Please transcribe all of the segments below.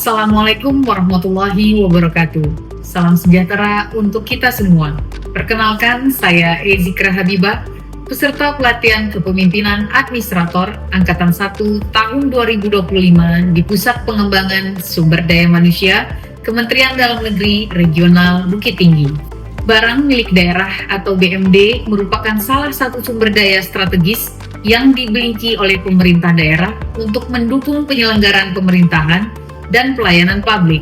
Assalamualaikum warahmatullahi wabarakatuh. Salam sejahtera untuk kita semua. Perkenalkan, saya Ezikra Habibah, peserta pelatihan kepemimpinan administrator Angkatan 1 tahun 2025 di Pusat Pengembangan Sumber Daya Manusia, Kementerian Dalam Negeri Regional Bukit Tinggi. Barang milik daerah atau BMD merupakan salah satu sumber daya strategis yang dimiliki oleh pemerintah daerah untuk mendukung penyelenggaraan pemerintahan dan pelayanan publik.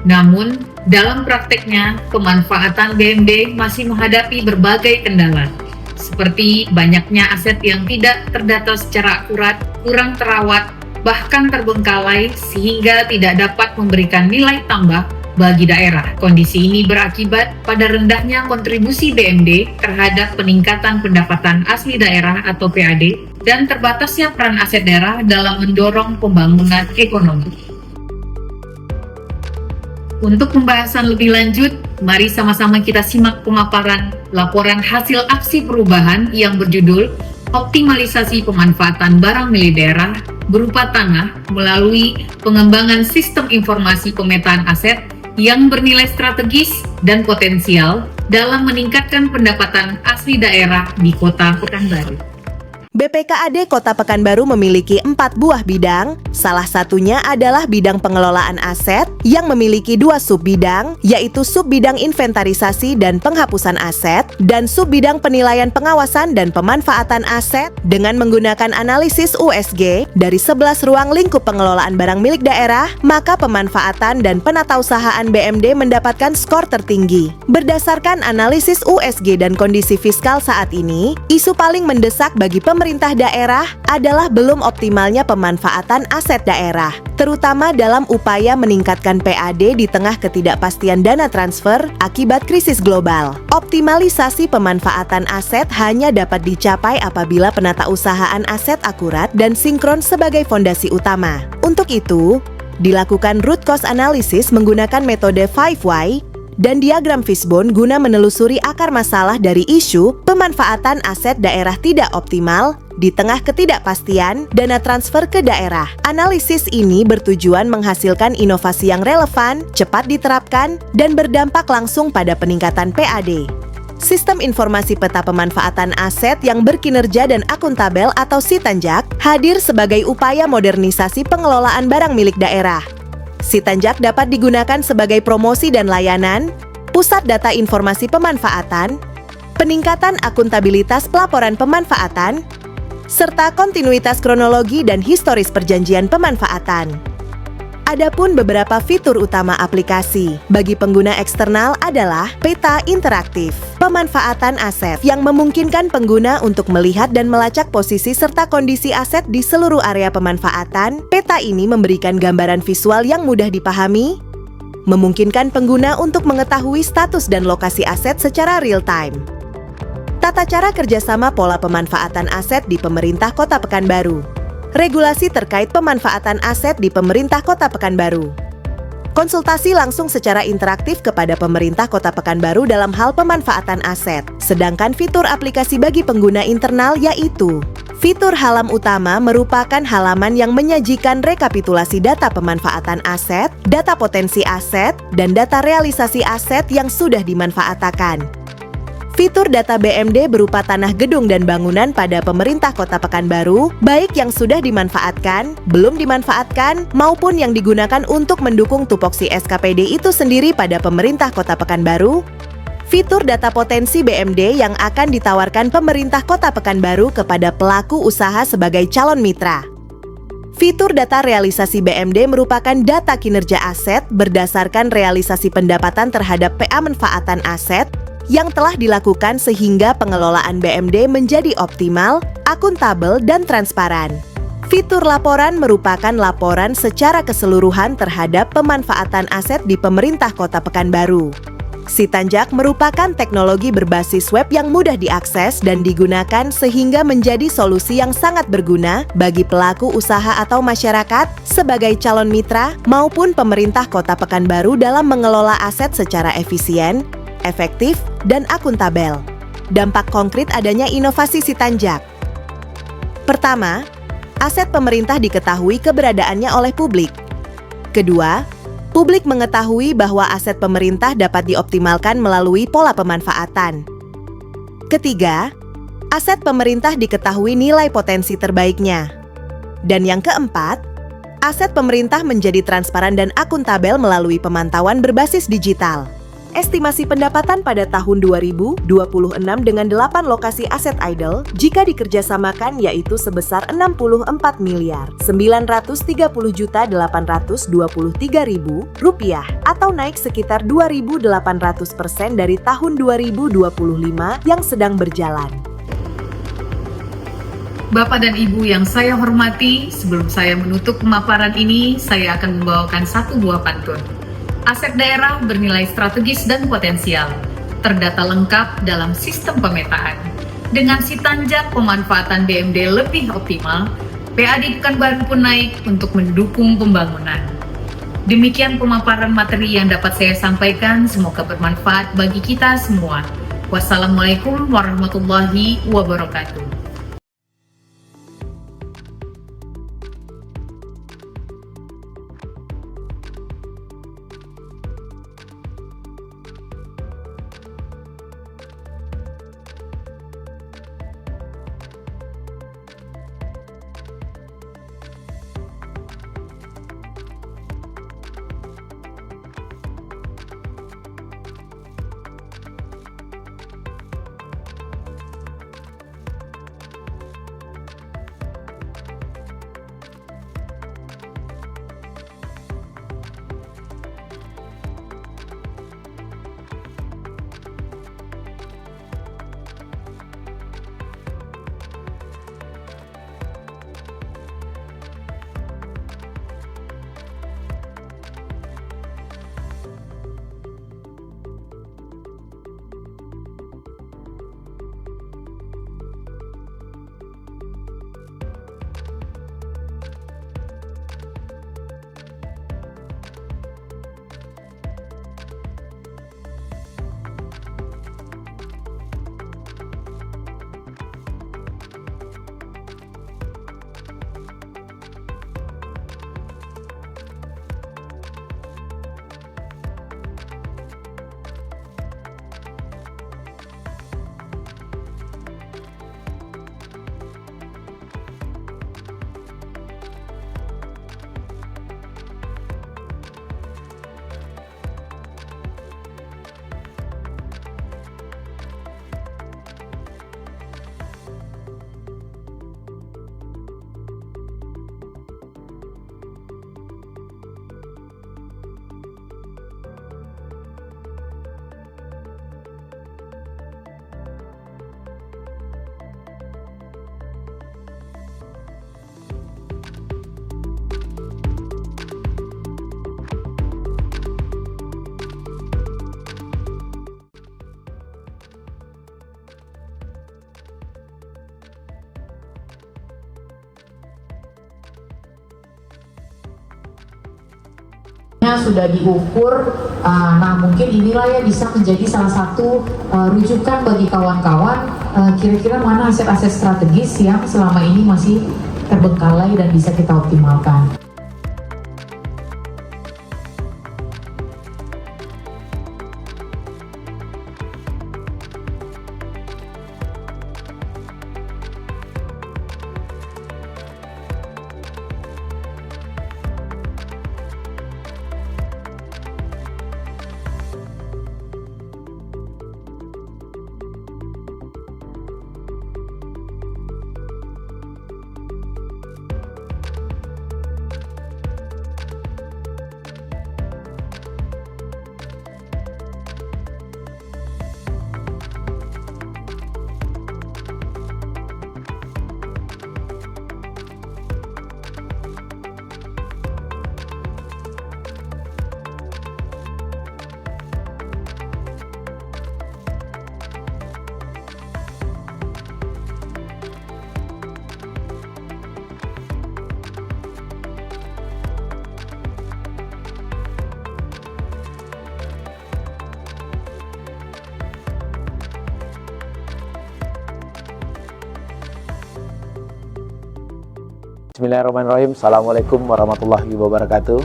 Namun, dalam prakteknya, pemanfaatan BMD masih menghadapi berbagai kendala, seperti banyaknya aset yang tidak terdata secara akurat, kurang terawat, bahkan terbengkalai sehingga tidak dapat memberikan nilai tambah bagi daerah. Kondisi ini berakibat pada rendahnya kontribusi BMD terhadap peningkatan pendapatan asli daerah atau PAD dan terbatasnya peran aset daerah dalam mendorong pembangunan ekonomi. Untuk pembahasan lebih lanjut, mari sama-sama kita simak pemaparan laporan hasil aksi perubahan yang berjudul Optimalisasi Pemanfaatan Barang Milik Daerah berupa tanah melalui pengembangan sistem informasi pemetaan aset yang bernilai strategis dan potensial dalam meningkatkan pendapatan asli daerah di Kota Pekanbaru. BPKAD Kota Pekanbaru memiliki 4 buah bidang, salah satunya adalah bidang pengelolaan aset yang memiliki 2 subbidang, yaitu subbidang inventarisasi dan penghapusan aset, dan subbidang penilaian pengawasan dan pemanfaatan aset dengan menggunakan analisis USG dari 11 ruang lingkup pengelolaan barang milik daerah, maka pemanfaatan dan penatausahaan BMD mendapatkan skor tertinggi. Berdasarkan analisis USG dan kondisi fiskal saat ini, isu paling mendesak bagi pemerintah daerah adalah belum optimalnya pemanfaatan aset daerah, terutama dalam upaya meningkatkan PAD di tengah ketidakpastian dana transfer akibat krisis global. Optimalisasi pemanfaatan aset hanya dapat dicapai apabila penatausahaan aset akurat dan sinkron sebagai fondasi utama. Untuk itu, dilakukan root cause analysis menggunakan metode 5Y dan diagram fishbone guna menelusuri akar masalah dari isu pemanfaatan aset daerah tidak optimal di tengah ketidakpastian dana transfer ke daerah. Analisis ini bertujuan menghasilkan inovasi yang relevan, cepat diterapkan, dan berdampak langsung pada peningkatan PAD. Sistem Informasi Peta Pemanfaatan Aset yang berkinerja dan akuntabel atau Sitanjak hadir sebagai upaya modernisasi pengelolaan barang milik daerah. Sitanjak dapat digunakan sebagai promosi dan layanan, pusat data informasi pemanfaatan, peningkatan akuntabilitas pelaporan pemanfaatan, serta kontinuitas kronologi dan historis perjanjian pemanfaatan. Adapun beberapa fitur utama aplikasi bagi pengguna eksternal adalah peta interaktif, pemanfaatan aset yang memungkinkan pengguna untuk melihat dan melacak posisi serta kondisi aset di seluruh area pemanfaatan. Peta ini memberikan gambaran visual yang mudah dipahami, memungkinkan pengguna untuk mengetahui status dan lokasi aset secara real-time. Tata cara kerjasama pola pemanfaatan aset di Pemerintah Kota Pekanbaru. Regulasi terkait pemanfaatan aset di Pemerintah Kota Pekanbaru. Konsultasi langsung secara interaktif kepada Pemerintah Kota Pekanbaru dalam hal pemanfaatan aset. Sedangkan fitur aplikasi bagi pengguna internal yaitu fitur Halam Utama merupakan halaman yang menyajikan rekapitulasi data pemanfaatan aset, data potensi aset, dan data realisasi aset yang sudah dimanfaatkan. Fitur data BMD berupa tanah gedung dan bangunan pada Pemerintah Kota Pekanbaru, baik yang sudah dimanfaatkan, belum dimanfaatkan, maupun yang digunakan untuk mendukung tupoksi SKPD itu sendiri pada Pemerintah Kota Pekanbaru. Fitur data potensi BMD yang akan ditawarkan Pemerintah Kota Pekanbaru kepada pelaku usaha sebagai calon mitra. Fitur data realisasi BMD merupakan data kinerja aset berdasarkan realisasi pendapatan terhadap PA manfaatan aset yang telah dilakukan sehingga pengelolaan BMD menjadi optimal, akuntabel, dan transparan. Fitur laporan merupakan laporan secara keseluruhan terhadap pemanfaatan aset di Pemerintah Kota Pekanbaru. Sitanjak merupakan teknologi berbasis web yang mudah diakses dan digunakan sehingga menjadi solusi yang sangat berguna bagi pelaku usaha atau masyarakat sebagai calon mitra maupun Pemerintah Kota Pekanbaru dalam mengelola aset secara efisien, efektif, dan akuntabel. Dampak konkret adanya inovasi Sitanjak. Pertama, aset pemerintah diketahui keberadaannya oleh publik. Kedua, Publik mengetahui bahwa aset pemerintah dapat dioptimalkan melalui pola pemanfaatan. Ketiga, aset pemerintah diketahui nilai potensi terbaiknya. Dan yang keempat, aset pemerintah menjadi transparan dan akuntabel melalui pemantauan berbasis digital. Estimasi pendapatan pada tahun 2026 dengan 8 lokasi aset idle jika dikerjasamakan yaitu sebesar 64.930.823.000 rupiah atau naik sekitar 2.800% dari tahun 2025 yang sedang berjalan. Bapak dan Ibu yang saya hormati, sebelum saya menutup pemaparan ini, saya akan membawakan satu buah pantun. Aset daerah bernilai strategis dan potensial, terdata lengkap dalam sistem pemetaan. Dengan si tanjak pemanfaatan DMD lebih optimal, PAD Pekanbaru pun naik untuk mendukung pembangunan. Demikian pemaparan materi yang dapat saya sampaikan, semoga bermanfaat bagi kita semua. Wassalamualaikum warahmatullahi wabarakatuh. Sudah diukur, nah mungkin inilah ya bisa menjadi salah satu rujukan bagi kawan-kawan kira-kira mana aset-aset strategis yang selama ini masih terbengkalai dan bisa kita optimalkan. Bismillahirrahmanirrahim. Assalamualaikum warahmatullahi wabarakatuh.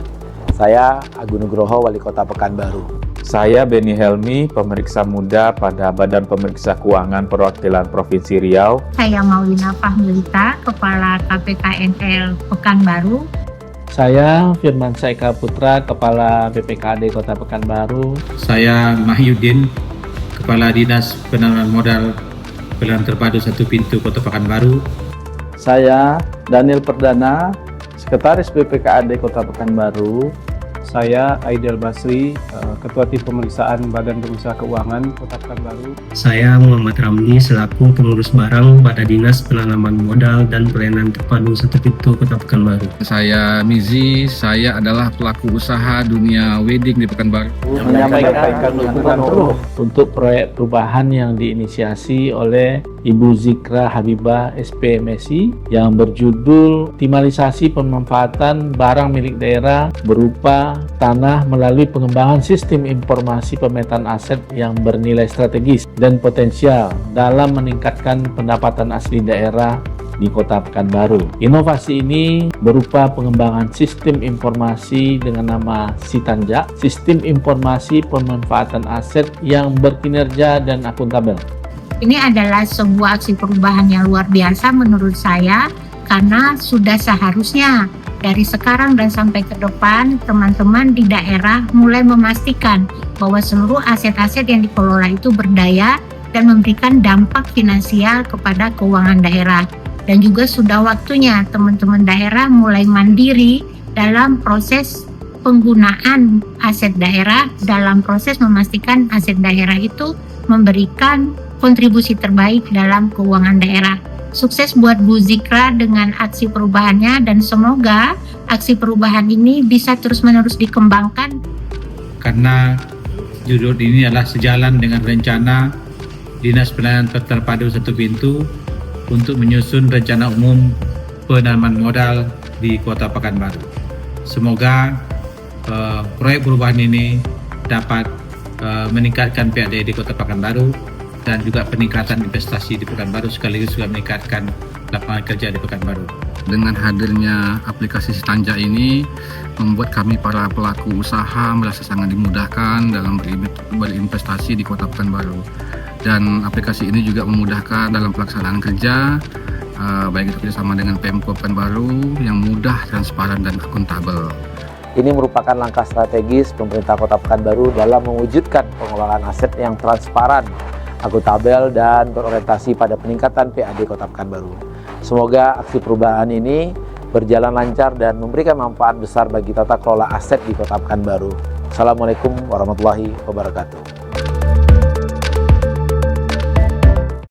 Saya Agung Nugroho, Wali Kota Pekanbaru. Saya Beni Helmi, pemeriksa muda pada Badan Pemeriksa Keuangan Perwakilan Provinsi Riau. Saya Maulina Fahmilita, Kepala KPKNL Pekanbaru. Saya Firman Saika Putra, Kepala BPKAD Kota Pekanbaru. Saya Mahyudin, Kepala Dinas Penanaman Modal Pelayanan Terpadu Satu Pintu Kota Pekanbaru. Saya Daniel Perdana, Sekretaris BPKAD Kota Pekanbaru. Saya Aidel Basri, Ketua Tim Pemeriksaan Badan Pemeriksa Keuangan Kota Pekanbaru. Saya Muhammad Ramli selaku pengurus barang pada Dinas Penanaman Modal dan Pelayanan Terpadu Satu Pintu Kota Pekanbaru. Saya Mizi, saya adalah pelaku usaha dunia wedding di Pekanbaru. Menyampaikan dukungan penuh untuk proyek perubahan yang diinisiasi oleh Ibu Zikra Habibah SPMSI yang berjudul Optimalisasi Pemanfaatan Barang Milik Daerah berupa tanah melalui pengembangan sistem informasi pemetaan aset yang bernilai strategis dan potensial dalam meningkatkan pendapatan asli daerah di Kota Pekanbaru. Inovasi ini berupa pengembangan sistem informasi dengan nama Sitanja, sistem informasi pemanfaatan aset yang berkinerja dan akuntabel. Ini adalah sebuah aksi perubahan yang luar biasa menurut saya, karena sudah seharusnya dari sekarang dan sampai ke depan teman-teman di daerah mulai memastikan bahwa seluruh aset-aset yang dikelola itu berdaya dan memberikan dampak finansial kepada keuangan daerah. Dan juga sudah waktunya teman-teman daerah mulai mandiri dalam proses penggunaan aset daerah, dalam proses memastikan aset daerah itu memberikan kontribusi terbaik dalam keuangan daerah. Sukses buat Bu Zikra dengan aksi perubahannya, dan semoga aksi perubahan ini bisa terus-menerus dikembangkan. Karena judul ini adalah sejalan dengan rencana Dinas Pelayanan Terpadu Satu Pintu untuk menyusun rencana umum penanaman modal di Kota Pekanbaru. Semoga proyek perubahan ini dapat meningkatkan PAD di Kota Pekanbaru dan juga peningkatan investasi di Pekanbaru, sekaligus juga meningkatkan lapangan kerja di Pekanbaru. Dengan hadirnya aplikasi Sitanja ini membuat kami para pelaku usaha merasa sangat dimudahkan dalam berinvestasi di Kota Pekanbaru. Dan aplikasi ini juga memudahkan dalam pelaksanaan kerja, baik itu kerjasama dengan Pemkab Pekanbaru yang mudah, transparan, dan akuntabel. Ini merupakan langkah strategis pemerintah Kota Pekanbaru dalam mewujudkan pengelolaan aset yang transparan, akuntabel, dan berorientasi pada peningkatan PAD Kota Pekanbaru. Semoga aksi perubahan ini berjalan lancar dan memberikan manfaat besar bagi tata kelola aset di Kota Pekanbaru. Assalamualaikum warahmatullahi wabarakatuh.